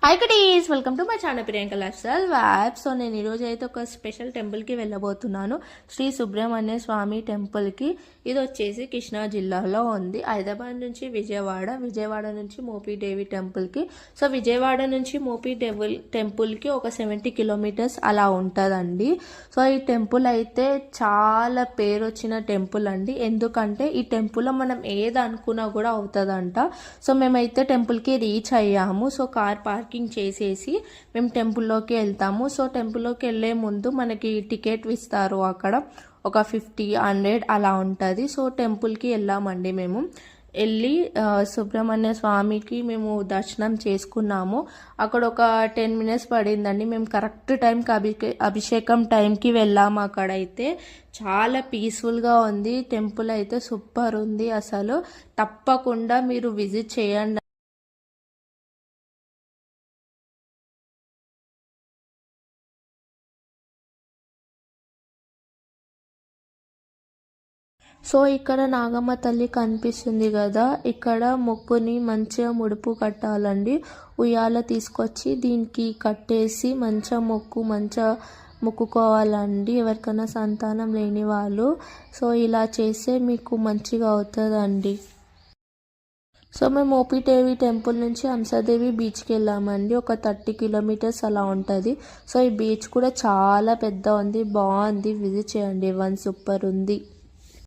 Hi cuties, welcome to my channel Priyanka life style vibes. So నేను ఈరోజు అయితే ఒక స్పెషల్ టెంపుల్కి వెళ్ళబోతున్నాను. శ్రీ సుబ్రహ్మణ్య స్వామి టెంపుల్కి. ఇది వచ్చేసి కృష్ణా జిల్లాలో ఉంది. హైదరాబాద్ నుంచి విజయవాడ నుంచి మోపిదేవి టెంపుల్కి. సో విజయవాడ నుంచి టెంపుల్కి ఒక 70 కిలోమీటర్స్ అలా ఉంటుందండి. సో ఈ టెంపుల్ అయితే చాలా పేరు వచ్చిన టెంపుల్ అండి. ఎందుకంటే ఈ టెంపుల్లో మనం ఏది అనుకున్నా కూడా అవుతుందంట. సో మేమైతే టెంపుల్కి రీచ్ అయ్యాము. సో కార్ పార్కింగ్ చేసేసి మేము టెంపుల్లోకి వెళ్తాము. సో టెంపుల్లోకి వెళ్ళే ముందు మనకి టికెట్ ఇస్తారు. అక్కడ ఒక 50-100 అలా ఉంటుంది. సో టెంపుల్కి వెళ్ళామండి. మేము వెళ్ళి సుబ్రహ్మణ్య స్వామికి మేము దర్శనం చేసుకున్నాము. అక్కడ ఒక 10 మినిట్స్ పడిందండి. మేము కరెక్ట్ టైంకి అభిషేకం టైంకి వెళ్ళాము. అక్కడైతే చాలా పీస్ఫుల్గా ఉంది. టెంపుల్ అయితే సూపర్ ఉంది. అసలు తప్పకుండా మీరు విజిట్ చేయండి. సో ఇక్కడ నాగమ్మ తల్లి కనిపిస్తుంది కదా, ఇక్కడ మొక్కుని మంచిగా ముడుపు కట్టాలండి. ఉయ్యాల తీసుకొచ్చి దీనికి కట్టేసి మంచిగా మొక్కుకోవాలండి. ఎవరికైనా సంతానం లేని వాళ్ళు. సో ఇలా చేస్తే మీకు మంచిగా అవుతుందండి. సో మేము మోపిదేవి టెంపుల్ నుంచి హంసాదేవి బీచ్కి వెళ్ళామండి. ఒక 30 కిలోమీటర్స్ అలా ఉంటుంది. సో ఈ బీచ్ కూడా చాలా పెద్ద ఉంది, బాగుంది. విజిట్ చేయండి. సూపర్ ఉంది.